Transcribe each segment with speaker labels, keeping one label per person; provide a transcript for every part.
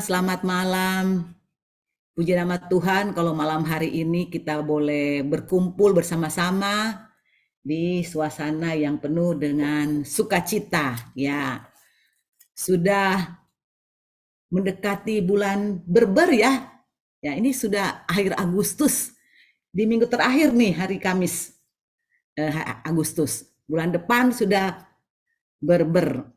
Speaker 1: selamat malam. Puji nama Tuhan kalau malam hari ini kita boleh berkumpul bersama-sama di suasana yang penuh dengan sukacita. Ya, sudah mendekati bulan Berber ya. Ya, ini sudah akhir Agustus. Di minggu terakhir nih hari Kamis Agustus. Bulan depan sudah Berber.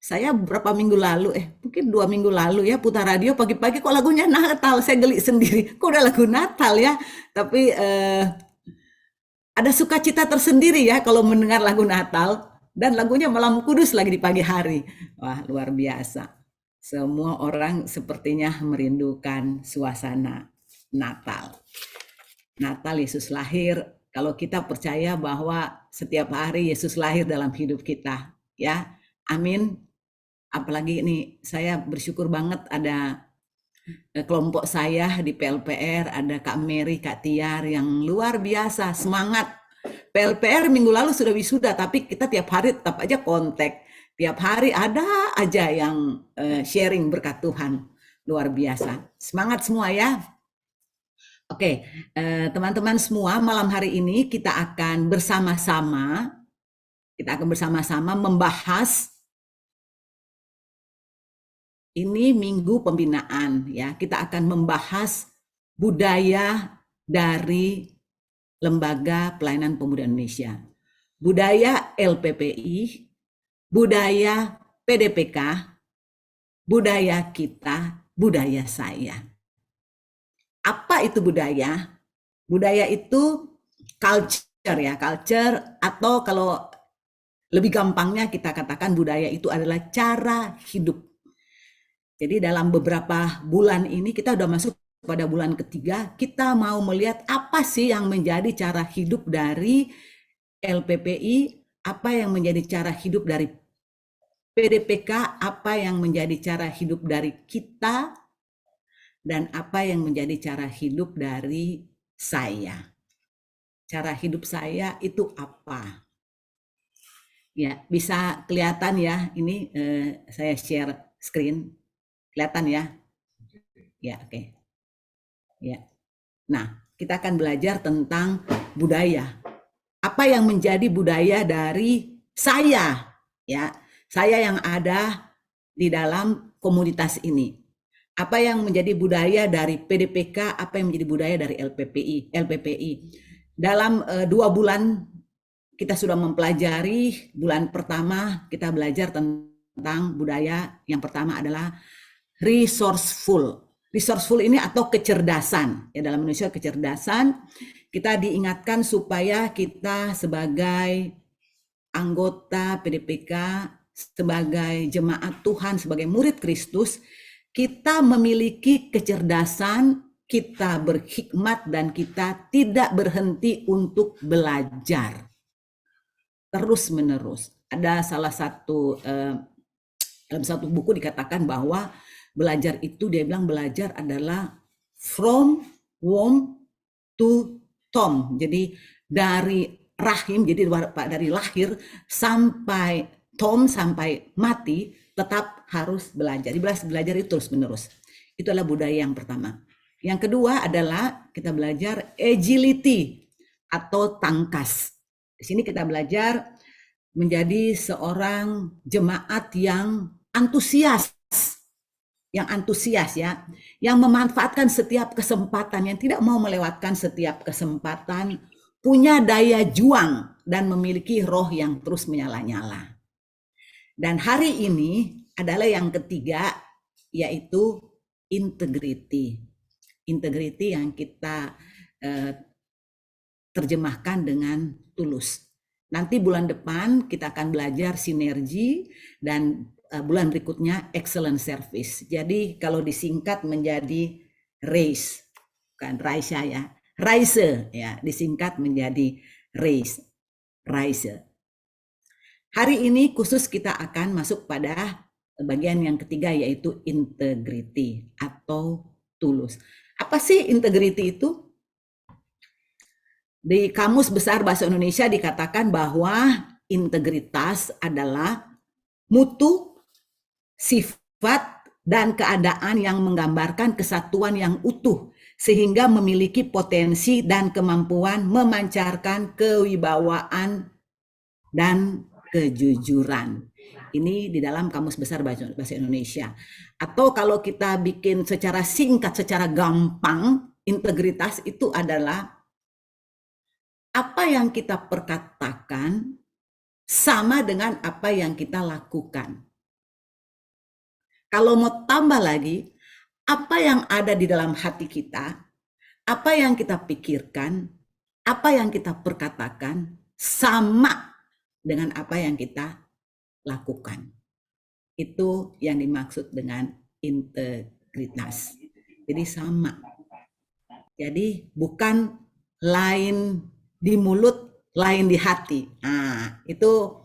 Speaker 1: Saya beberapa minggu lalu, mungkin 2 minggu lalu ya, putar radio pagi-pagi kok lagunya Natal. Saya geli sendiri, kok udah lagu Natal ya. Tapi ada sukacita tersendiri ya kalau mendengar lagu Natal. Dan lagunya Malam Kudus lagi di pagi hari. Wah, luar biasa. Semua orang sepertinya merindukan suasana Natal. Natal Yesus lahir. Kalau kita percaya bahwa setiap hari Yesus lahir dalam hidup kita, ya, amin. Apalagi ini saya bersyukur banget ada kelompok saya di PLPR, ada Kak Mary, Kak Tiar yang luar biasa semangat. PLPR minggu lalu sudah wisuda, tapi kita tiap hari tetap aja kontak. Tiap hari ada aja yang sharing berkat Tuhan. Luar biasa. Semangat semua ya. Oke, teman-teman semua, malam hari ini kita akan bersama-sama membahas. Ini minggu pembinaan ya. Kita akan membahas budaya dari Lembaga Pelayanan Pemuda Indonesia. Budaya LPPI, budaya PDPK, budaya kita, budaya saya. Apa itu budaya? Budaya itu culture ya, culture, atau kalau lebih gampangnya kita katakan budaya itu adalah cara hidup. Jadi dalam beberapa bulan ini kita udah masuk pada bulan ketiga, kita mau melihat apa sih yang menjadi cara hidup dari LPPI, apa yang menjadi cara hidup dari PDPK, apa yang menjadi cara hidup dari kita, dan apa yang menjadi cara hidup dari saya. Cara hidup saya itu apa? Ya, bisa kelihatan ya, ini saya share screen. Kelihatan ya? Ya, oke. Ya. Nah, kita akan belajar tentang budaya. Apa yang menjadi budaya dari saya? Ya, saya yang ada di dalam komunitas ini. Apa yang menjadi budaya dari PDPK? Apa yang menjadi budaya dari LPPI? Dalam 2 bulan kita sudah mempelajari. Bulan pertama kita belajar tentang budaya. Yang pertama adalah resourceful ini atau kecerdasan ya, dalam Indonesia kecerdasan. Kita diingatkan supaya kita sebagai anggota PDPK, sebagai jemaat Tuhan, sebagai murid Kristus, kita memiliki kecerdasan, kita berhikmat, dan kita tidak berhenti untuk belajar terus menerus. Ada salah satu dalam satu buku dikatakan bahwa belajar itu, dia bilang belajar adalah from womb to tomb. Jadi dari rahim, jadi dari lahir sampai tomb, sampai mati, tetap harus belajar. Belajar itu terus menerus. Itu adalah budaya yang pertama. Yang kedua adalah kita belajar agility atau tangkas. Di sini kita belajar menjadi seorang jemaat yang antusias ya, yang memanfaatkan setiap kesempatan, yang tidak mau melewatkan setiap kesempatan, punya daya juang dan memiliki roh yang terus menyala-nyala. Dan hari ini adalah yang ketiga, yaitu integrity. Integrity yang kita terjemahkan dengan tulus. Nanti bulan depan kita akan belajar sinergi, dan bulan berikutnya excellent service. Jadi kalau disingkat menjadi RACE, bukan RAISA ya, RAISE ya, disingkat menjadi RACE. Hari ini khusus kita akan masuk pada bagian yang ketiga, yaitu integrity atau tulus. Apa sih integrity itu? Di Kamus Besar Bahasa Indonesia dikatakan bahwa integritas adalah mutu, sifat, dan keadaan yang menggambarkan kesatuan yang utuh, sehingga memiliki potensi dan kemampuan memancarkan kewibawaan dan kejujuran. Ini di dalam Kamus Besar Bahasa Indonesia. Atau kalau kita bikin secara singkat, secara gampang, integritas itu adalah apa yang kita perkatakan sama dengan apa yang kita lakukan. Kalau mau tambah lagi, apa yang ada di dalam hati kita, apa yang kita pikirkan, apa yang kita perkatakan, sama dengan apa yang kita lakukan. Itu yang dimaksud dengan integritas. Jadi sama. Jadi bukan lain di mulut, lain di hati. Nah, itu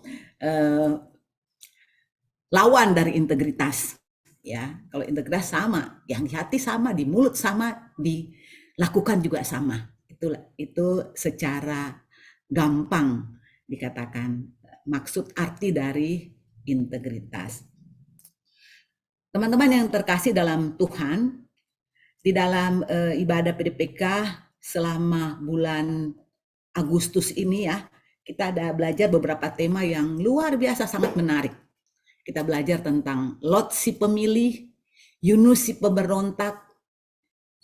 Speaker 1: lawan dari integritas. Ya, kalau integritas sama, yang di hati sama, di mulut sama, dilakukan juga sama. Itu secara gampang dikatakan maksud arti dari integritas. Teman-teman yang terkasih dalam Tuhan, di dalam ibadah PDPK selama bulan Agustus ini ya, kita ada belajar beberapa tema yang luar biasa sangat menarik. Kita belajar tentang Lot si pemilih, Yunus si pemberontak,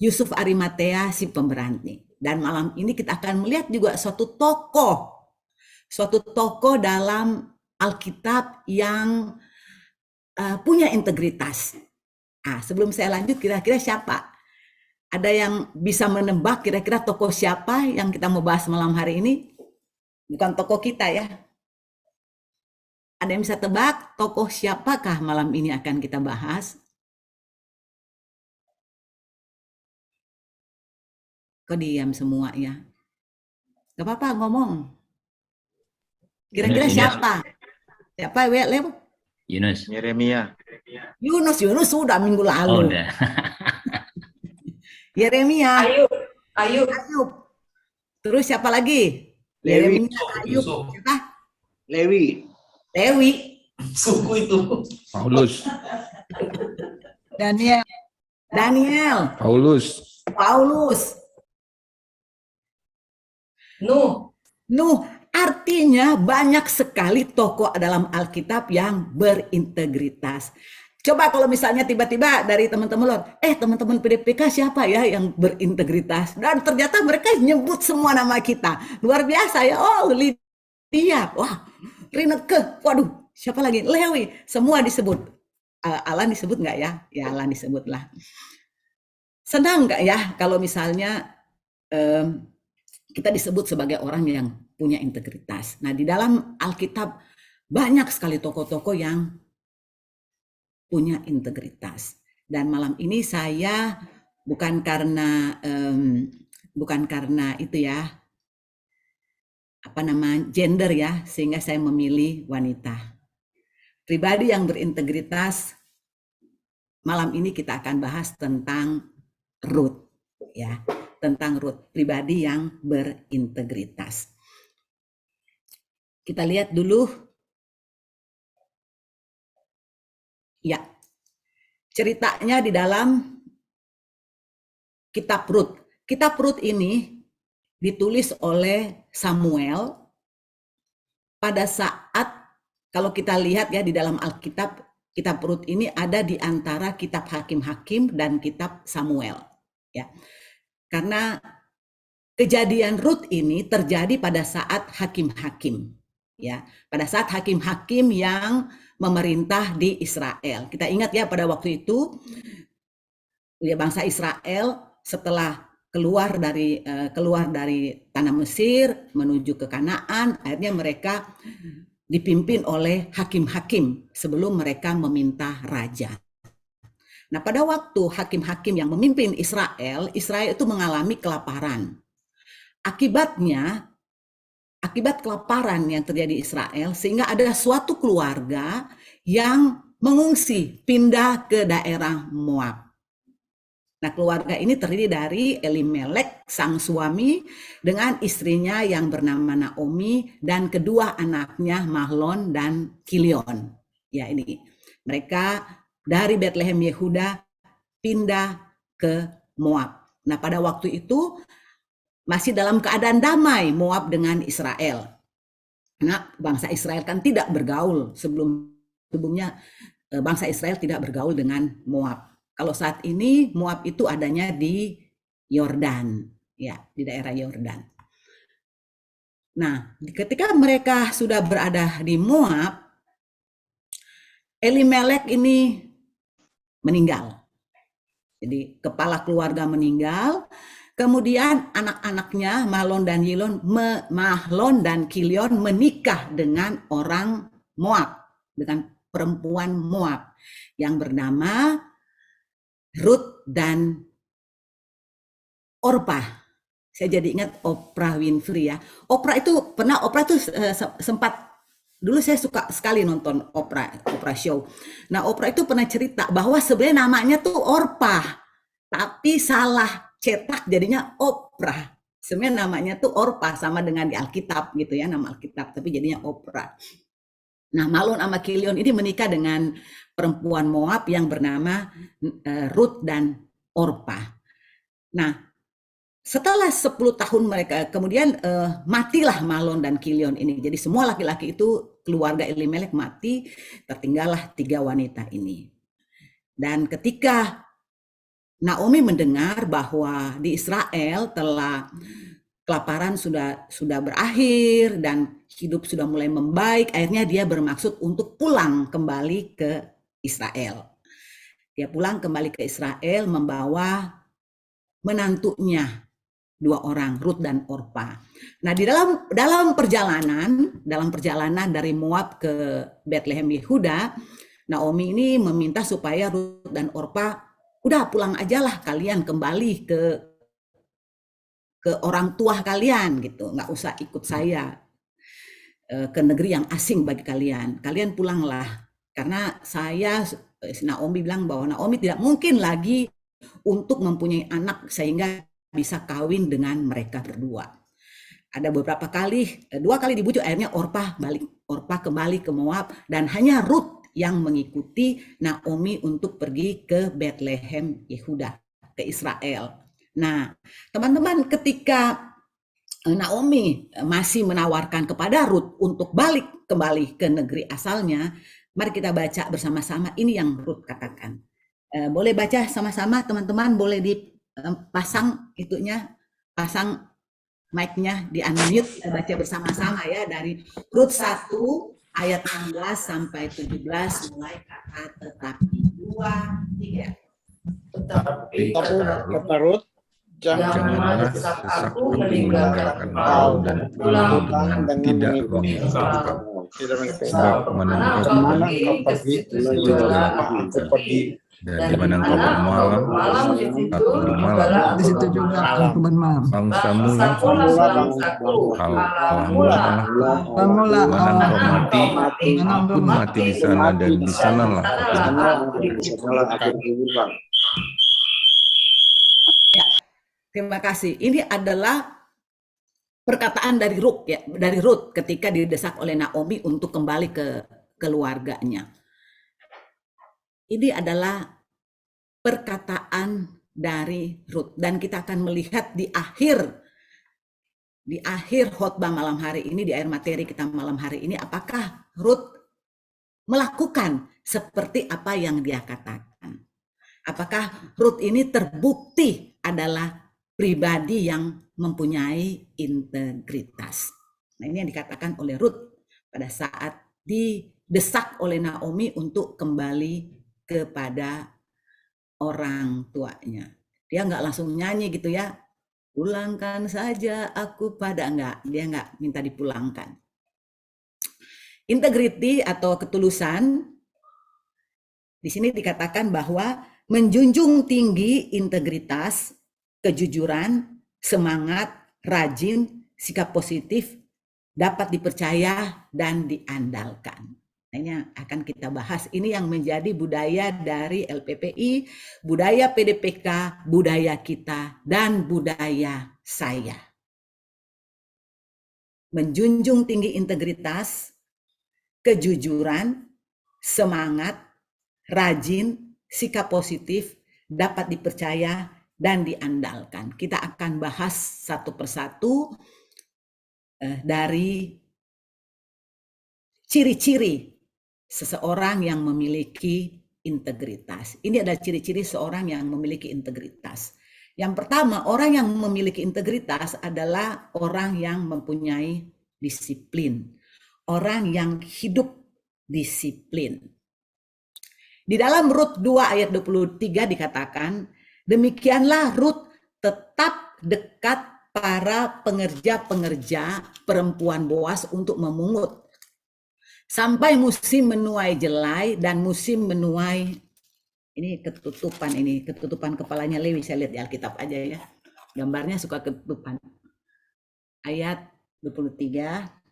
Speaker 1: Yusuf Arimatea si pemberani. Dan malam ini kita akan melihat juga suatu tokoh dalam Alkitab yang punya integritas. Sebelum saya lanjut, kira-kira siapa? Ada yang bisa menebak kira-kira tokoh siapa yang kita mau bahas malam hari ini? Bukan tokoh kita ya. Ada yang bisa tebak tokoh siapakah malam ini akan kita bahas? Kok diam semua ya? Gak apa-apa ngomong. Kira-kira siapa? Siapa Leo?
Speaker 2: Yunus.
Speaker 3: Yeremia.
Speaker 1: Yunus sudah minggu lalu.
Speaker 2: Oh, udah.
Speaker 1: Yeremia.
Speaker 4: Ayub.
Speaker 1: Terus siapa lagi?
Speaker 3: Lewi.
Speaker 1: Yeremia, Ayub. Siapa?
Speaker 3: Lewi.
Speaker 4: Suku itu.
Speaker 5: Paulus.
Speaker 1: Daniel.
Speaker 5: Paulus.
Speaker 4: Nuh.
Speaker 1: Artinya banyak sekali tokoh dalam Alkitab yang berintegritas. Coba kalau misalnya tiba-tiba dari teman-teman teman-teman PDPK siapa ya yang berintegritas? Dan ternyata mereka nyebut semua nama kita. Luar biasa ya. Oh, Lydia. Wah, Rineke. Waduh, siapa lagi? Lewi. Semua disebut. Alan disebut nggak ya? Ya, Alan disebut lah. Senang nggak ya kalau misalnya kita disebut sebagai orang yang punya integritas. Nah, di dalam Alkitab banyak sekali tokoh-tokoh yang punya integritas. Dan malam ini saya bukan karena itu ya, gender ya, sehingga saya memilih wanita. Pribadi yang berintegritas, malam ini kita akan bahas tentang Ruth ya. Tentang Ruth, pribadi yang berintegritas. Kita lihat dulu. Ya, ceritanya di dalam kitab Ruth. Kitab Ruth ini ditulis oleh Samuel pada saat, kalau kita lihat ya di dalam Alkitab, kitab Ruth ini ada di antara kitab Hakim-Hakim dan kitab Samuel. Ya. Karena kejadian Ruth ini terjadi pada saat hakim-hakim, ya, pada saat hakim-hakim yang memerintah di Israel. Kita ingat ya pada waktu itu, ya bangsa Israel setelah keluar dari tanah Mesir menuju ke Kanaan, akhirnya mereka dipimpin oleh hakim-hakim sebelum mereka meminta raja. Nah, pada waktu hakim-hakim yang memimpin Israel itu mengalami kelaparan. Akibat kelaparan yang terjadi di Israel, sehingga ada suatu keluarga yang mengungsi, pindah ke daerah Moab. Nah, keluarga ini terdiri dari Elimelek, sang suami, dengan istrinya yang bernama Naomi, dan kedua anaknya Mahlon dan Kilion. Ya, ini mereka dari Bethlehem Yehuda pindah ke Moab. Nah, pada waktu itu masih dalam keadaan damai Moab dengan Israel. Nah, bangsa Israel kan tidak bergaul sebelumnya, bangsa Israel tidak bergaul dengan Moab. Kalau saat ini Moab itu adanya di Yordan, ya, di daerah Yordan. Nah, ketika mereka sudah berada di Moab, Elimelek ini meninggal. Jadi kepala keluarga meninggal, kemudian anak-anaknya Mahlon dan Kilion menikah dengan orang Moab, dengan perempuan Moab yang bernama Ruth dan Orpah. Saya jadi ingat Oprah Winfrey ya. Oprah itu sempat, dulu saya suka sekali nonton Oprah show. Nah, Oprah itu pernah cerita bahwa sebenarnya namanya tuh Orpah, tapi salah cetak jadinya Oprah. Sebenarnya namanya tuh Orpah, sama dengan di Alkitab gitu ya, nama Alkitab, tapi jadinya Oprah. Nah, Mahlon sama Kilion ini menikah dengan perempuan Moab yang bernama Ruth dan Orpah. Nah, setelah 10 tahun mereka, kemudian matilah Mahlon dan Kilion ini. Jadi semua laki-laki itu, keluarga Elimelek mati, tertinggallah 3 wanita ini. Dan ketika Naomi mendengar bahwa di Israel telah kelaparan sudah berakhir dan hidup sudah mulai membaik, akhirnya dia bermaksud untuk pulang kembali ke Israel. Dia pulang kembali ke Israel membawa menantunya, 2 orang, Ruth dan Orpah. Nah, di dalam perjalanan dari Moab ke Bethlehem Yehuda, Naomi ini meminta supaya Ruth dan Orpah, udah pulang aja lah kalian, kembali ke orang tua kalian gitu, nggak usah ikut saya ke negeri yang asing bagi kalian. Kalian pulanglah, karena Naomi bilang bahwa Naomi tidak mungkin lagi untuk mempunyai anak sehingga bisa kawin dengan mereka berdua. Ada beberapa kali, 2 kali dibujuk, akhirnya Orpah kembali ke Moab, dan hanya Ruth yang mengikuti Naomi untuk pergi ke Bethlehem Yehuda, ke Israel. Nah, teman-teman, ketika Naomi masih menawarkan kepada Ruth untuk balik kembali ke negeri asalnya, mari kita baca bersama-sama ini yang Ruth katakan. Boleh baca sama-sama teman-teman, boleh dipasang pasang mic-nya, di unmute, kita baca bersama-sama ya, dari Rut 1 ayat 16 sampai 17, mulai kata tetapi 2, 3.
Speaker 2: Tetapi kata Rut, janganlah sesaku meninggalkan kau dan pulang dengan tidak mengikut sebab kemana engkau pergi, itu juga aku pergi. Dan di mana engkau bermalam, aku bermalam.
Speaker 1: Di situ juga aku bermalam.
Speaker 2: Bangsamu Allahmu adalah
Speaker 1: Kamulah
Speaker 2: di mana engkau mati, aku pun mati di sana, dan di sanalah aku
Speaker 4: dikuburkan.
Speaker 1: Ya, terima kasih. Ini adalah perkataan dari Ruth ketika didesak oleh Naomi untuk kembali ke keluarganya. Ini adalah perkataan dari Ruth, dan kita akan melihat di akhir khotbah malam hari ini, di akhir materi kita malam hari ini, apakah Ruth melakukan seperti apa yang dia katakan. Apakah Ruth ini terbukti adalah pribadi yang mempunyai integritas. Nah, ini yang dikatakan oleh Ruth pada saat didesak oleh Naomi untuk kembali kepada orang tuanya. Dia nggak langsung nyanyi gitu ya, pulangkan saja aku pada, dia nggak minta dipulangkan. Integriti atau ketulusan, di sini dikatakan bahwa menjunjung tinggi integritas, kejujuran, semangat, rajin, sikap positif, dapat dipercaya dan diandalkan. Nah, ini yang akan kita bahas. Ini yang menjadi budaya dari LPPI, budaya PDPK, budaya kita, dan budaya saya. Menjunjung tinggi integritas, kejujuran, semangat, rajin, sikap positif, dapat dipercaya, dan diandalkan. Kita akan bahas satu persatu dari ciri-ciri seseorang yang memiliki integritas. Ini adalah ciri-ciri seorang yang memiliki integritas. Yang pertama, orang yang memiliki integritas adalah orang yang mempunyai disiplin. Orang yang hidup disiplin. Di dalam Rut 2 ayat 23 dikatakan, demikianlah Rut tetap dekat para pengerja-pengerja perempuan Boas untuk memungut. Sampai musim menuai jelai dan musim menuai, ini ketutupan kepalanya Lewi, saya lihat di Alkitab aja ya. Gambarnya suka ketutupan. Ayat 23.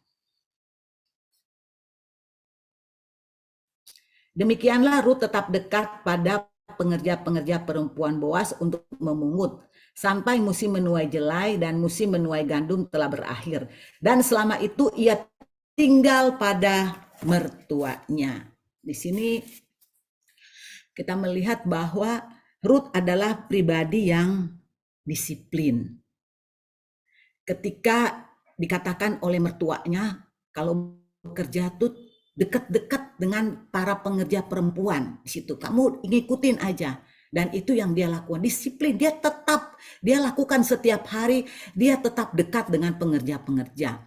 Speaker 1: Demikianlah Rut tetap dekat pada pengerja-pengerja perempuan Boas untuk memungut. Sampai musim menuai jelai dan musim menuai gandum telah berakhir. Dan selama itu ia tinggal pada mertuanya. Di sini kita melihat bahwa Rut adalah pribadi yang disiplin. Ketika dikatakan oleh mertuanya, kalau bekerja tuh dekat-dekat dengan para pengerja perempuan di situ, kamu ngikutin aja. Dan itu yang dia lakukan, disiplin. Dia lakukan setiap hari, dia tetap dekat dengan pengerja-pengerja.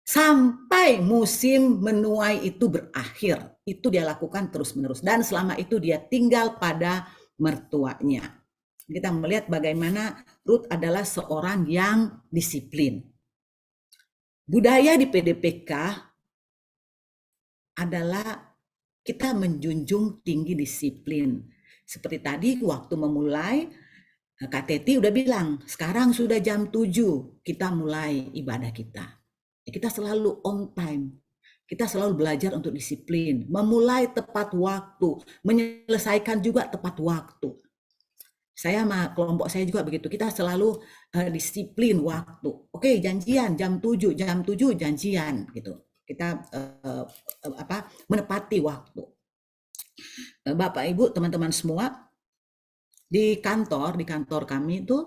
Speaker 1: Sampai musim menuai itu berakhir, itu dia lakukan terus-menerus. Dan selama itu dia tinggal pada mertuanya. Kita melihat bagaimana Rut adalah seorang yang disiplin. Budaya di PDPK adalah kita menjunjung tinggi disiplin. Seperti tadi waktu memulai, Kak Teti udah bilang, sekarang sudah jam 7, kita mulai ibadah kita. Kita selalu on time. Kita selalu belajar untuk disiplin, memulai tepat waktu, menyelesaikan juga tepat waktu. Saya sama kelompok saya juga begitu, kita selalu disiplin waktu. Oke, janjian jam 7 janjian gitu. Kita menepati waktu. Bapak Ibu, teman-teman semua, di kantor kami itu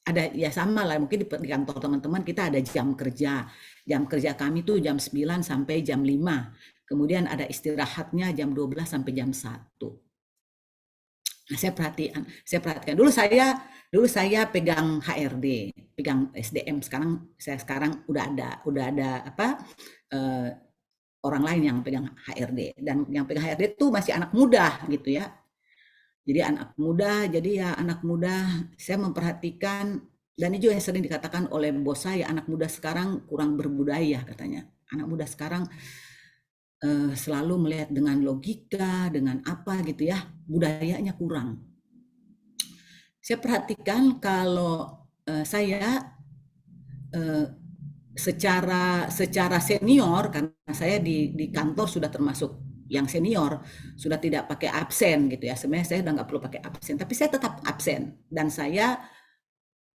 Speaker 1: ada ya sama lah, mungkin di kantor teman-teman kita ada jam kerja. Jam kerja kami tuh jam 9 sampai jam 5. Kemudian ada istirahatnya jam 12 sampai jam 1. Nah, saya perhatikan. Dulu saya pegang HRD, pegang SDM. Sekarang udah ada orang lain yang pegang HRD, dan yang pegang HRD itu masih anak muda gitu ya. Jadi anak muda, saya memperhatikan, dan ini juga yang sering dikatakan oleh bos saya, anak muda sekarang kurang berbudaya katanya. Anak muda sekarang selalu melihat dengan logika, dengan apa gitu ya, budayanya kurang. Saya perhatikan kalau saya secara senior, karena saya di kantor sudah termasuk yang senior, sudah tidak pakai absen gitu ya. Sebenarnya saya udah nggak perlu pakai absen, tapi saya tetap absen. Dan saya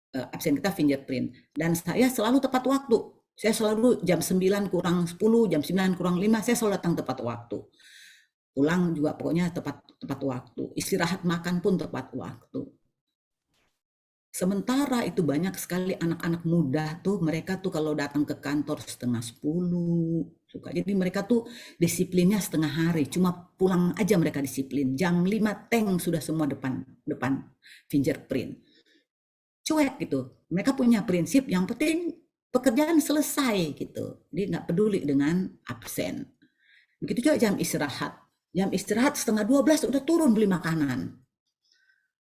Speaker 1: absen kita fingerprint. Dan saya selalu tepat waktu. Saya selalu jam 9 kurang 10, jam 9 kurang 5, saya selalu datang tepat waktu. Pulang juga pokoknya tepat waktu. Istirahat makan pun tepat waktu. Sementara itu banyak sekali anak-anak muda tuh, mereka tuh kalau datang ke kantor setengah 10 suka. Jadi mereka tuh disiplinnya setengah hari, cuma pulang aja mereka disiplin. Jam 5 teng sudah semua depan fingerprint. Cuek gitu. Mereka punya prinsip yang penting pekerjaan selesai gitu. Jadi nggak peduli dengan absen. Begitu juga jam istirahat. Jam istirahat setengah 12 udah turun beli makanan.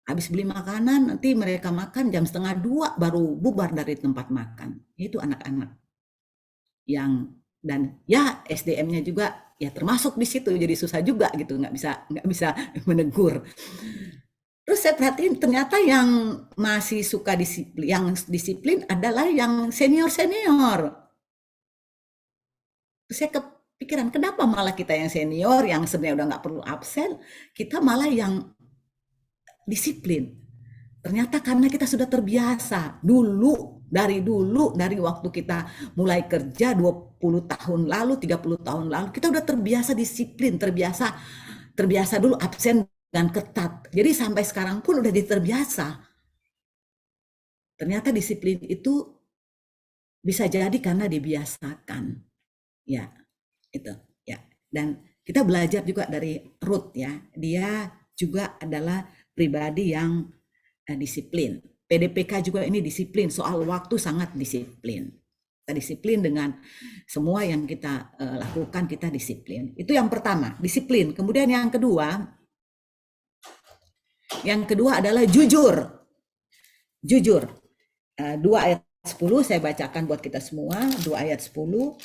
Speaker 1: Habis beli makanan, nanti mereka makan jam setengah 2 baru bubar dari tempat makan. Itu anak-anak yang, dan ya SDM-nya juga ya termasuk di situ, jadi susah juga gitu, nggak bisa menegur. Terus saya perhatiin ternyata yang masih suka disiplin adalah yang senior. Terus saya kepikiran, kenapa malah kita yang senior yang sebenarnya udah nggak perlu absen, kita malah yang disiplin. Ternyata karena kita sudah terbiasa dari waktu kita mulai kerja 20 tahun lalu, 30 tahun lalu, kita udah terbiasa disiplin, terbiasa terbiasa dulu absen dengan ketat. Jadi sampai sekarang pun udah terbiasa. Ternyata disiplin itu bisa jadi karena dibiasakan. Ya, itu ya. Dan kita belajar juga dari Ruth ya. Dia juga adalah pribadi yang disiplin. PDPK juga ini disiplin, soal waktu sangat disiplin. Kita disiplin dengan semua yang kita lakukan, kita disiplin. Itu yang pertama, disiplin. Kemudian yang kedua adalah jujur. Jujur. 2 ayat 10 saya bacakan buat kita semua, 2 ayat 10.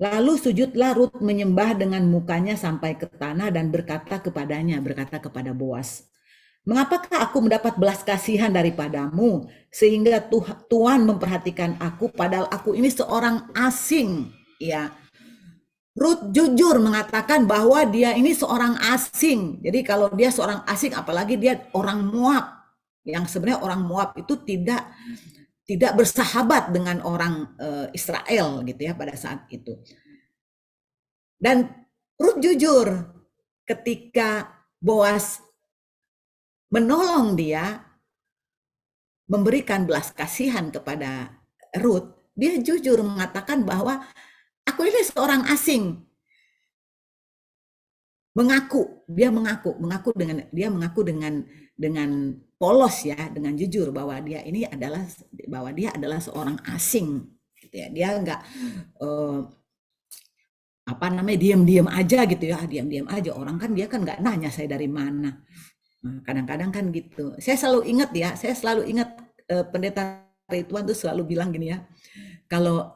Speaker 1: Lalu sujudlah Ruth menyembah dengan mukanya sampai ke tanah dan berkata kepada Boas, "Mengapakah aku mendapat belas kasihan daripadamu sehingga Tuhan memperhatikan aku padahal aku ini seorang asing?" Ya. Ruth jujur mengatakan bahwa dia ini seorang asing. Jadi kalau dia seorang asing, apalagi dia orang Moab, yang sebenarnya orang Moab itu tidak bersahabat dengan orang Israel gitu ya pada saat itu. Dan Ruth jujur ketika Boas menolong dia, memberikan belas kasihan kepada Ruth, dia jujur mengatakan bahwa aku ini seorang asing. Dia mengaku dengan polos ya, dengan jujur bahwa dia adalah seorang asing gitu ya. Dia enggak diam-diam aja gitu ya, diam-diam aja. Orang kan dia kan enggak nanya saya dari mana. Nah, kadang-kadang kan gitu. Saya selalu ingat pendeta Ridwan tuh selalu bilang gini ya, kalau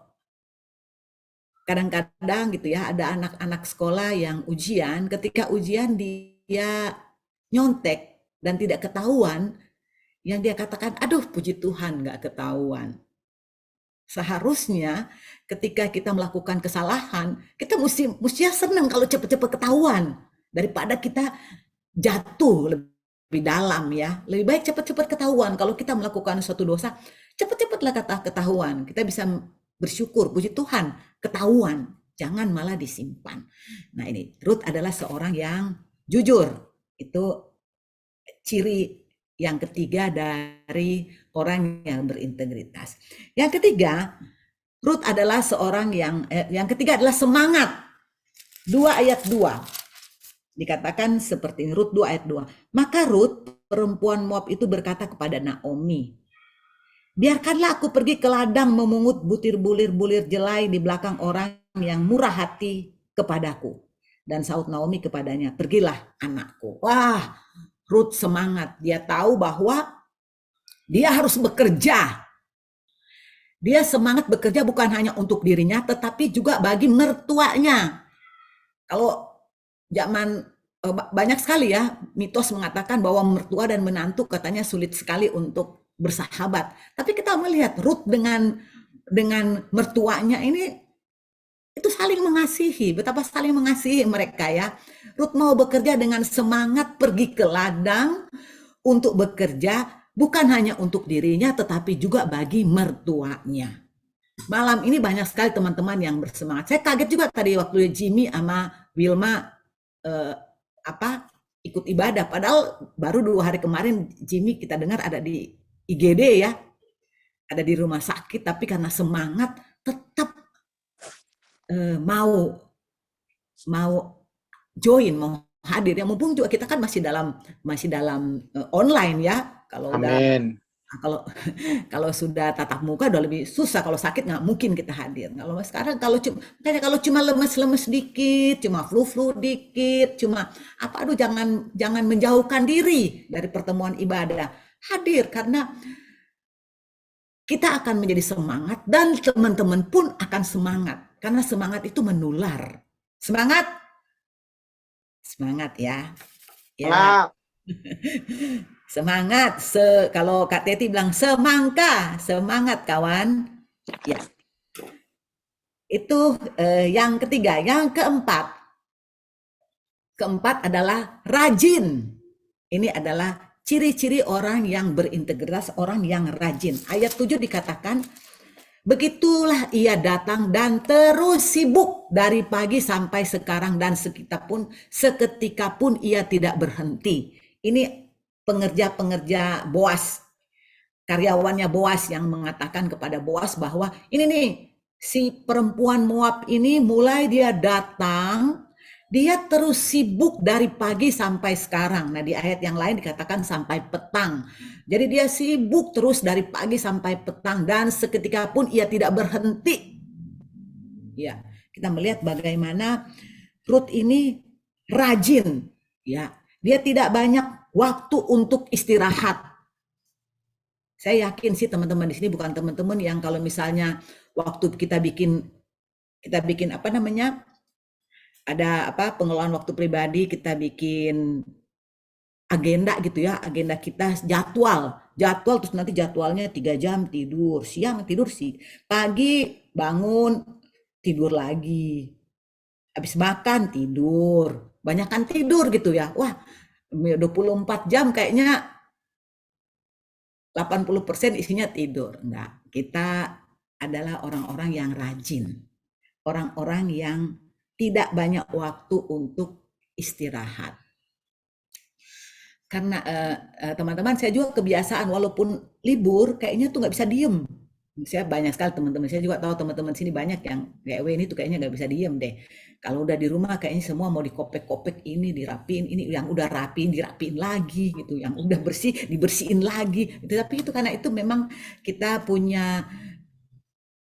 Speaker 1: kadang-kadang gitu ya ada anak-anak sekolah yang ujian, ketika ujian dia nyontek dan tidak ketahuan, yang dia katakan, aduh puji Tuhan nggak ketahuan. Seharusnya ketika kita melakukan kesalahan, kita mesti senang kalau cepat-cepat ketahuan daripada kita jatuh lebih dalam ya. Lebih baik cepat-cepat ketahuan. Kalau kita melakukan suatu dosa, cepat-cepatlah ketahuan. Kita bisa bersyukur, puji Tuhan, ketahuan, jangan malah disimpan. Nah ini, Ruth adalah seorang yang jujur. Itu ciri yang ketiga dari orang yang berintegritas. Yang ketiga, Ruth adalah seorang yang ketiga adalah semangat. 2 ayat 2. Dikatakan seperti ini, Ruth 2 ayat 2. Maka Ruth, perempuan Moab itu berkata kepada Naomi, "Biarkanlah aku pergi ke ladang memungut bulir-bulir jelai di belakang orang yang murah hati kepadaku." Dan saut Naomi kepadanya, "Pergilah anakku." Wah, Ruth semangat. Dia tahu bahwa dia harus bekerja. Dia semangat bekerja bukan hanya untuk dirinya, tetapi juga bagi mertuanya. Kalau zaman banyak sekali ya mitos mengatakan bahwa mertua dan menantu katanya sulit sekali untuk bersahabat. Tapi kita melihat Ruth dengan mertuanya ini itu saling mengasihi, betapa saling mengasihi mereka ya. Ruth mau bekerja dengan semangat pergi ke ladang untuk bekerja, bukan hanya untuk dirinya tetapi juga bagi mertuanya. Malam ini banyak sekali teman-teman yang bersemangat. Saya kaget juga tadi waktu Jimmy sama Wilma ikut ibadah. Padahal baru 2 hari kemarin Jimmy kita dengar ada di IGD ya, ada di rumah sakit, tapi karena semangat tetap mau join, mau hadir ya. Mumpung juga kita kan masih dalam online ya. Kalau sudah tatap muka udah lebih susah. Kalau sakit nggak mungkin kita hadir. Kalau sekarang kalau cuma lemes-lemes dikit, cuma flu dikit, cuma jangan menjauhkan diri dari pertemuan ibadah. Hadir karena kita akan menjadi semangat dan teman-teman pun akan semangat karena semangat itu menular. Semangat ya. Ya. Semangat, kalau Kak Teti bilang semangka, semangat kawan. Ya. Itu yang ketiga. Yang keempat adalah rajin. Ini adalah ciri-ciri orang yang berintegritas, orang yang rajin. Ayat 7 dikatakan, Begitulah ia datang dan terus sibuk dari pagi sampai sekarang dan seketika pun ia tidak berhenti. Ini pengerja-pengerja Boas, karyawannya Boas yang mengatakan kepada Boas bahwa ini nih si perempuan Moab ini mulai dia datang, dia terus sibuk dari pagi sampai sekarang. Nah di ayat yang lain dikatakan sampai petang. Jadi dia sibuk terus dari pagi sampai petang dan seketika pun ia tidak berhenti. Ya, kita melihat bagaimana Ruth ini rajin, ya. Dia tidak banyak waktu untuk istirahat. Saya yakin sih teman-teman di sini bukan teman-teman yang kalau misalnya waktu kita bikin apa namanya? Ada apa pengelolaan waktu pribadi, kita bikin agenda gitu ya, agenda kita jadwal terus nanti jadwalnya 3 jam tidur, siang tidur sih, pagi bangun tidur lagi, habis makan tidur, banyakan tidur gitu ya. Wah, 24 jam kayaknya 80% isinya tidur. Enggak, kita adalah orang-orang yang rajin, orang-orang yang tidak banyak waktu untuk istirahat. Karena teman-teman saya juga kebiasaan walaupun libur kayaknya tuh nggak bisa diem. Saya banyak sekali teman-teman, saya juga tahu teman-teman sini banyak yang GW ini tuh kayaknya nggak bisa diem deh. Kalau udah di rumah kayaknya semua mau dikopek-kopek ini, dirapiin ini, yang udah rapiin dirapiin lagi gitu, yang udah bersih dibersihin lagi. Gitu. Tapi itu karena itu memang kita punya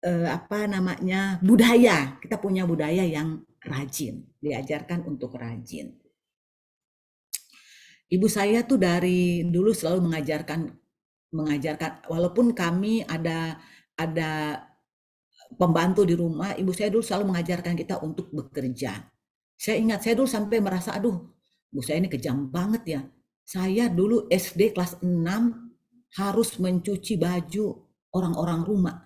Speaker 1: apa namanya budaya, kita punya budaya yang rajin, diajarkan untuk rajin. Ibu saya tuh dari dulu selalu mengajarkan walaupun kami ada pembantu di rumah, ibu saya dulu selalu mengajarkan kita untuk bekerja. Saya ingat saya dulu sampai merasa aduh, ibu saya ini kejam banget ya. Saya dulu SD kelas 6 harus mencuci baju orang-orang rumah.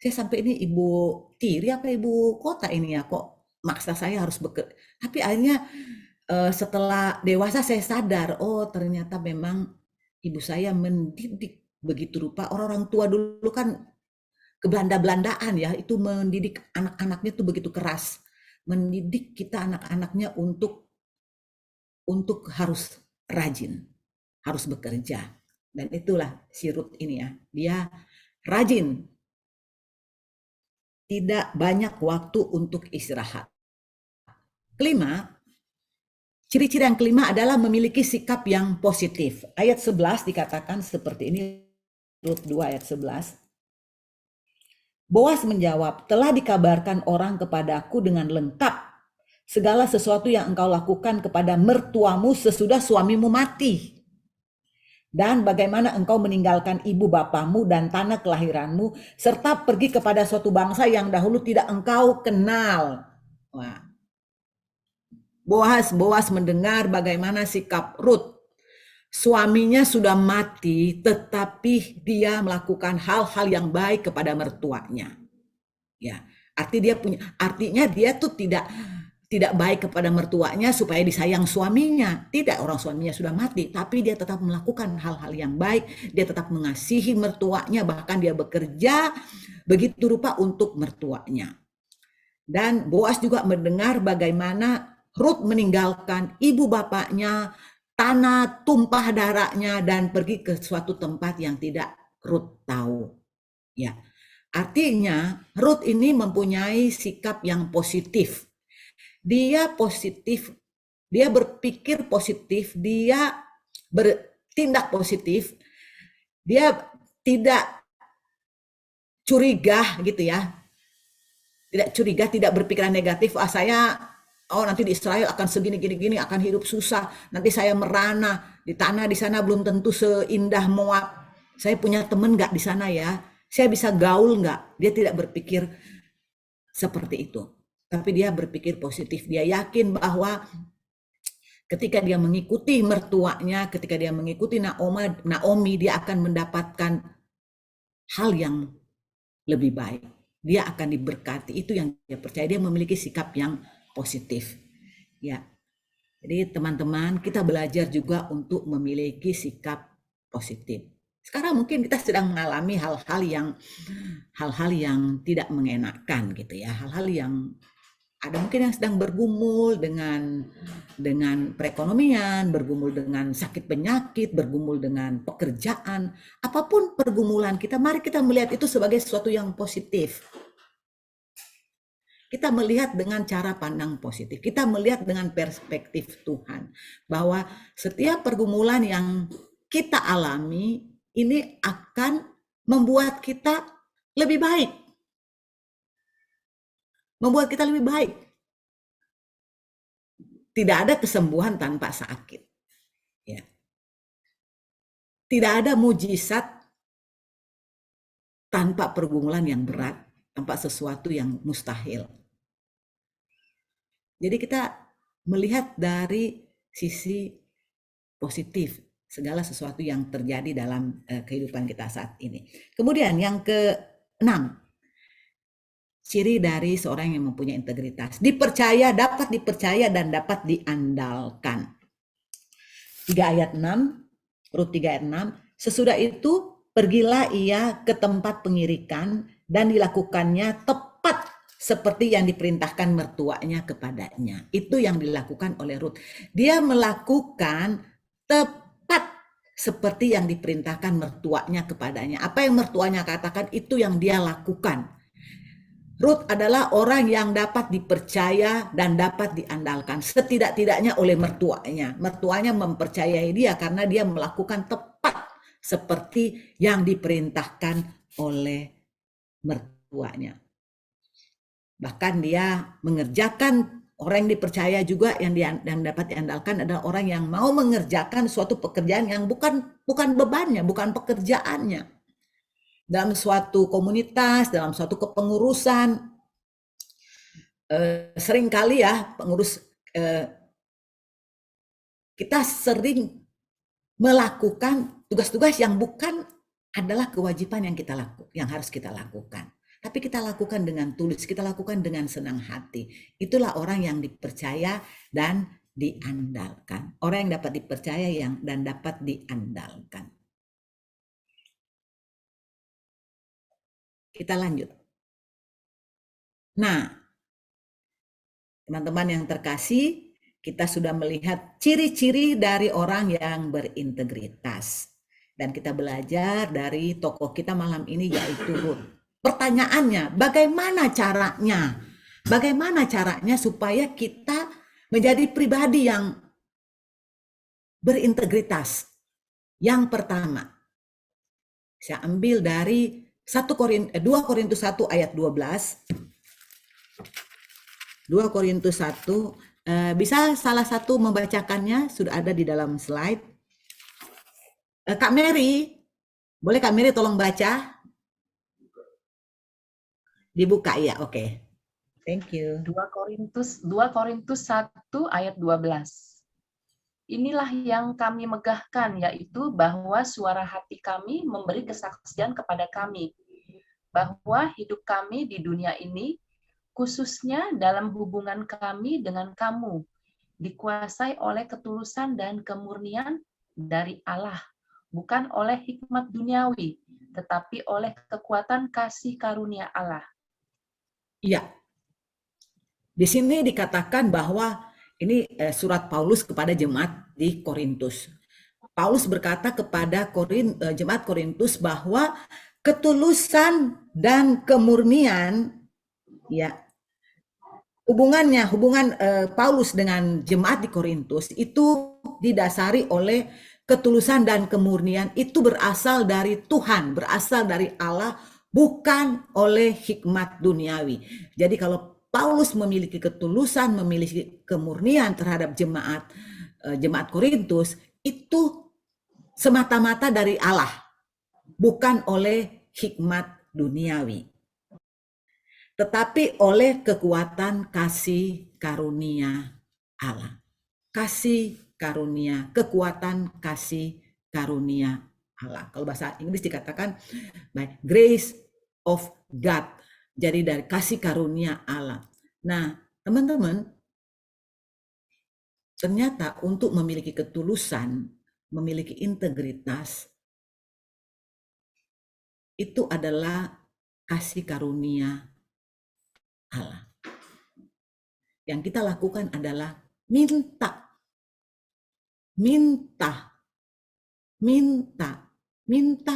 Speaker 1: Saya sampai ini ibu tiri apa ibu kota ini ya kok maksa saya harus bekerja. Tapi akhirnya setelah dewasa saya sadar, oh ternyata memang ibu saya mendidik begitu rupa. Orang-orang tua dulu kan kebelanda-belandaan ya, itu mendidik anak-anaknya tuh begitu keras. Mendidik kita anak-anaknya untuk harus rajin, harus bekerja. Dan itulah si Ruth ini ya, dia rajin. Tidak banyak waktu untuk istirahat. Kelima, ciri-ciri yang kelima adalah memiliki sikap yang positif. Ayat 11 dikatakan seperti ini, Rut 2 ayat 11. Boas menjawab, telah dikabarkan orang kepadaku dengan lengkap segala sesuatu yang engkau lakukan kepada mertuamu sesudah suamimu mati. Dan bagaimana engkau meninggalkan ibu bapamu dan tanah kelahiranmu, serta pergi kepada suatu bangsa yang dahulu tidak engkau kenal. Wah. Boas mendengar bagaimana sikap Ruth. Suaminya sudah mati, tetapi dia melakukan hal-hal yang baik kepada mertuanya. Ya, artinya dia tuh tidak baik kepada mertuanya supaya disayang suaminya. Tidak, orang suaminya sudah mati, tapi dia tetap melakukan hal-hal yang baik. Dia tetap mengasihi mertuanya, bahkan dia bekerja begitu rupa untuk mertuanya. Dan Boas juga mendengar bagaimana Ruth meninggalkan ibu bapaknya, tanah tumpah darahnya, dan pergi ke suatu tempat yang tidak Ruth tahu. Ya, artinya Ruth ini mempunyai sikap yang positif. Dia positif, dia berpikir positif, dia bertindak positif, dia tidak curiga gitu ya. Tidak curiga, tidak berpikiran negatif, nanti di Israel akan segini-gini, akan hidup susah, nanti saya merana, di tanah di sana belum tentu seindah Moab, saya punya teman nggak di sana ya, saya bisa gaul nggak? Dia tidak berpikir seperti itu, tapi dia berpikir positif, dia yakin bahwa ketika dia mengikuti mertuanya, ketika dia mengikuti Naomi, dia akan mendapatkan hal yang lebih baik. Dia akan diberkati, itu yang dia percaya, dia memiliki sikap yang positif. Ya. Jadi teman-teman, kita belajar juga untuk memiliki sikap positif. Sekarang mungkin kita sedang mengalami hal-hal yang tidak mengenakan gitu ya, hal-hal yang ada mungkin yang sedang bergumul dengan perekonomian, bergumul dengan sakit penyakit, bergumul dengan pekerjaan, apapun pergumulan kita, mari kita melihat itu sebagai sesuatu yang positif. Kita melihat dengan cara pandang positif, kita melihat dengan perspektif Tuhan, bahwa setiap pergumulan yang kita alami ini akan membuat kita lebih baik. Membuat kita lebih baik. Tidak ada kesembuhan tanpa sakit. Ya. Tidak ada mujizat tanpa pergumulan yang berat, tanpa sesuatu yang mustahil. Jadi kita melihat dari sisi positif segala sesuatu yang terjadi dalam kehidupan kita saat ini. Kemudian yang ke-6, ciri dari seorang yang mempunyai integritas. Dipercaya, dapat dipercaya dan dapat diandalkan. 3 ayat 6, Rut 3 ayat 6, sesudah itu pergilah ia ke tempat pengirikan dan dilakukannya tepat seperti yang diperintahkan mertuanya kepadanya. Itu yang dilakukan oleh Rut. Dia melakukan tepat seperti yang diperintahkan mertuanya kepadanya. Apa yang mertuanya katakan itu yang dia lakukan. Rut adalah orang yang dapat dipercaya dan dapat diandalkan. Setidak-tidaknya oleh mertuanya. Mertuanya mempercayai dia karena dia melakukan tepat seperti yang diperintahkan oleh mertuanya. Bahkan dia mengerjakan, orang yang dipercaya juga yang dapat diandalkan adalah orang yang mau mengerjakan suatu pekerjaan yang bukan bebannya, bukan pekerjaannya. Dalam suatu komunitas, dalam suatu kepengurusan, seringkali ya pengurus kita sering melakukan tugas-tugas yang bukan adalah kewajiban yang harus kita lakukan. Tapi kita lakukan dengan tulus, kita lakukan dengan senang hati. Itulah orang yang dipercaya dan diandalkan. Orang yang dapat dipercaya dan dapat diandalkan. Kita lanjut. Nah, teman-teman yang terkasih, kita sudah melihat ciri-ciri dari orang yang berintegritas. Dan kita belajar dari tokoh kita malam ini yaitu Rut. Pertanyaannya, bagaimana caranya? Bagaimana caranya supaya kita menjadi pribadi yang berintegritas? Yang pertama, saya ambil dari 2 Korintus 1 ayat 12. 2 Korintus 1, bisa salah satu membacakannya, sudah ada di dalam slide. Kak Mary, boleh Kak Mary tolong baca? Dibuka ya, oke. Thank you.
Speaker 3: 2 Korintus 1 ayat 12. Inilah yang kami megahkan, yaitu bahwa suara hati kami memberi kesaksian kepada kami, bahwa hidup kami di dunia ini, khususnya dalam hubungan kami dengan kamu, dikuasai oleh ketulusan dan kemurnian dari Allah, bukan oleh hikmat duniawi, tetapi oleh kekuatan kasih karunia Allah.
Speaker 1: Iya. Di sini dikatakan bahwa ini surat Paulus kepada jemaat di Korintus. Paulus berkata kepada jemaat Korintus bahwa ketulusan dan kemurnian, ya, hubungan Paulus dengan jemaat di Korintus itu didasari oleh ketulusan dan kemurnian, itu berasal dari Tuhan, berasal dari Allah, bukan oleh hikmat duniawi. Jadi kalau Paulus memiliki ketulusan, memiliki kemurnian terhadap jemaat Korintus, itu semata-mata dari Allah, bukan oleh hikmat duniawi, tetapi oleh kekuatan kasih karunia Allah. Kasih karunia, kekuatan kasih karunia Allah. Kalau bahasa Inggris dikatakan by grace of God. Jadi dari kasih karunia Allah. Nah, teman-teman, ternyata untuk memiliki ketulusan, memiliki integritas, itu adalah kasih karunia Allah. Yang kita lakukan adalah minta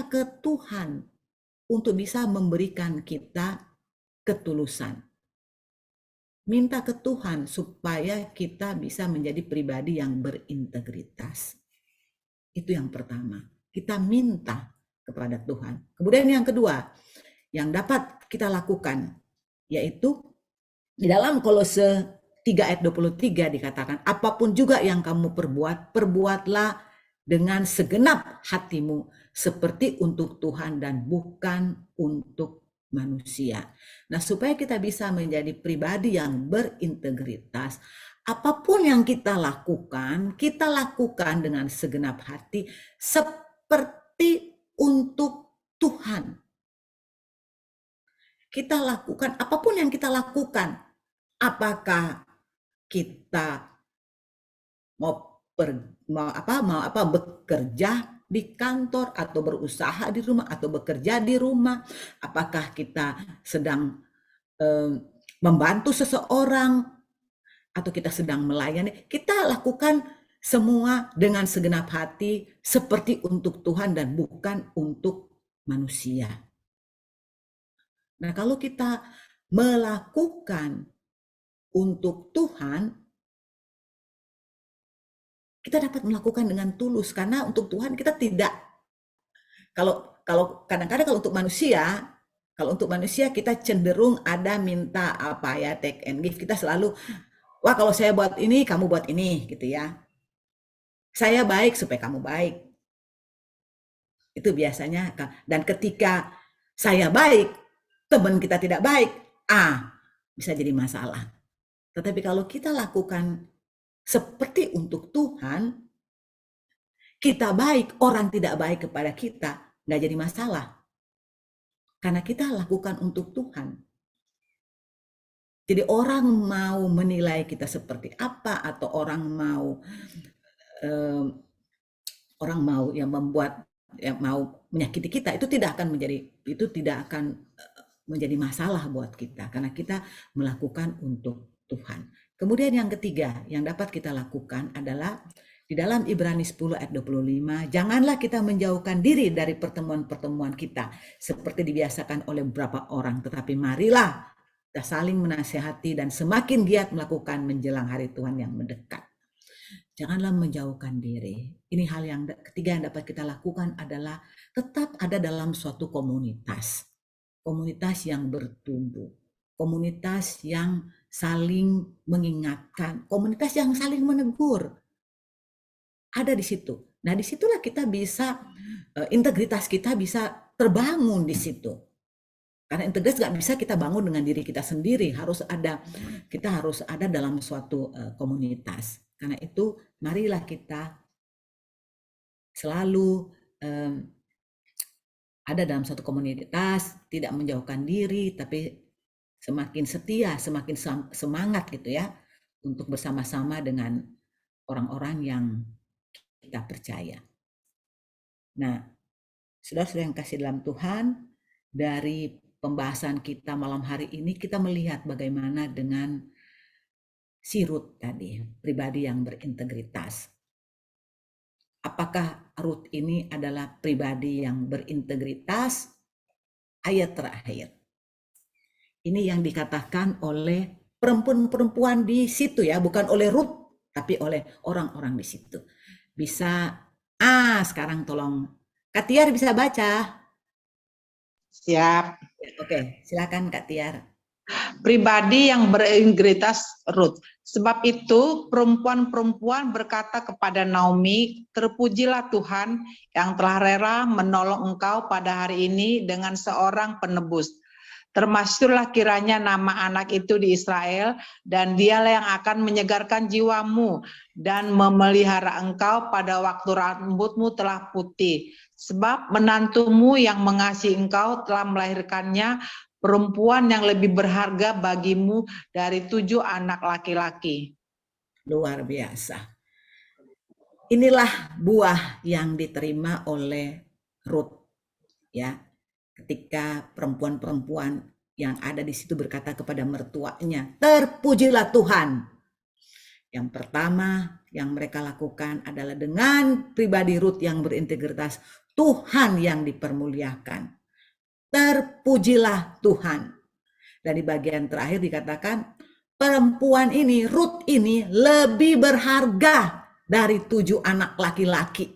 Speaker 1: ke Tuhan untuk bisa memberikan kita ketulusan. Minta ke Tuhan supaya kita bisa menjadi pribadi yang berintegritas. Itu yang pertama. Kita minta kepada Tuhan. Kemudian yang kedua, yang dapat kita lakukan, yaitu di dalam Kolose 3 ayat 23 dikatakan, apapun juga yang kamu perbuat, perbuatlah dengan segenap hatimu seperti untuk Tuhan dan bukan untuk manusia. Nah, supaya kita bisa menjadi pribadi yang berintegritas, apapun yang kita lakukan dengan segenap hati seperti untuk Tuhan. Kita lakukan apapun yang kita lakukan, apakah kita mau bekerja di kantor atau berusaha di rumah atau bekerja di rumah, apakah kita sedang membantu seseorang atau kita sedang melayani, kita lakukan semua dengan segenap hati seperti untuk Tuhan dan bukan untuk manusia. Nah, kalau kita melakukan untuk Tuhan, kita dapat melakukan dengan tulus, karena untuk Tuhan kita tidak. Kalau kadang-kadang kalau untuk manusia kita cenderung ada minta apa ya, take and give. Kita selalu, wah kalau saya buat ini, kamu buat ini, gitu ya. Saya baik supaya kamu baik. Itu biasanya. Dan ketika saya baik, teman kita tidak baik, bisa jadi masalah. Tetapi kalau kita lakukan seperti untuk Tuhan, kita baik, orang tidak baik kepada kita, nggak jadi masalah. Karena kita lakukan untuk Tuhan. Jadi orang mau menilai kita seperti apa, atau orang mau yang membuat, yang mau menyakiti kita, itu tidak akan menjadi masalah buat kita, karena kita melakukan untuk Tuhan. Kemudian yang ketiga yang dapat kita lakukan adalah di dalam Ibrani 10 ayat 25, janganlah kita menjauhkan diri dari pertemuan-pertemuan kita seperti dibiasakan oleh beberapa orang, tetapi marilah kita saling menasihati dan semakin giat melakukan menjelang hari Tuhan yang mendekat. Janganlah menjauhkan diri. Ini hal yang ketiga yang dapat kita lakukan adalah tetap ada dalam suatu komunitas. Komunitas yang bertumbuh. Komunitas yang saling mengingatkan. Komunitas yang saling menegur. Ada di situ. Nah, disitulah kita bisa, integritas kita bisa terbangun di situ. Karena integritas nggak bisa kita bangun dengan diri kita sendiri. Kita harus ada dalam suatu komunitas. Karena itu, marilah kita selalu ada dalam suatu komunitas, tidak menjauhkan diri, tapi semakin setia, semakin semangat gitu ya, untuk bersama-sama dengan orang-orang yang kita percaya. Nah, saudara-saudara yang kasih dalam Tuhan, dari pembahasan kita malam hari ini, kita melihat bagaimana dengan si Ruth tadi, pribadi yang berintegritas. Apakah Ruth ini adalah pribadi yang berintegritas? Ayat terakhir. Ini yang dikatakan oleh perempuan-perempuan di situ ya, bukan oleh Ruth, tapi oleh orang-orang di situ. Bisa, sekarang tolong Kak Tiar bisa baca.
Speaker 5: Siap.
Speaker 1: Oke, silakan Kak Tiar.
Speaker 5: Pribadi yang berintegritas Ruth. Sebab itu perempuan-perempuan berkata kepada Naomi, terpujilah Tuhan yang telah rela menolong engkau pada hari ini dengan seorang penebus. Termasuklah kiranya nama anak itu di Israel, dan dialah yang akan menyegarkan jiwamu dan memelihara engkau pada waktu rambutmu telah putih. Sebab menantumu yang mengasihi engkau telah melahirkannya perempuan yang lebih berharga bagimu dari 7 anak laki-laki.
Speaker 1: Luar biasa. Inilah buah yang diterima oleh Ruth, ya. ketika perempuan-perempuan yang ada di situ berkata kepada mertuanya, terpujilah Tuhan. Yang pertama yang mereka lakukan adalah dengan pribadi Ruth yang berintegritas, Tuhan yang dipermuliakan. Terpujilah Tuhan. Dan di bagian terakhir dikatakan, perempuan ini, Ruth ini lebih berharga dari 7 anak laki-laki.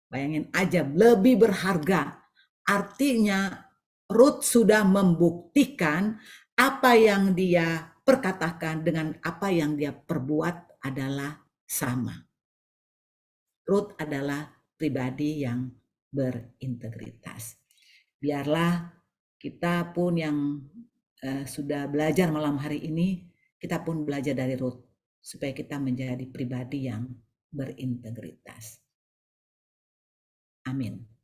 Speaker 1: Bayangin aja, lebih berharga. Artinya Ruth sudah membuktikan apa yang dia perkatakan dengan apa yang dia perbuat adalah sama. Ruth adalah pribadi yang berintegritas. Biarlah kita pun yang sudah belajar malam hari ini, kita pun belajar dari Ruth, supaya kita menjadi pribadi yang berintegritas. Amin.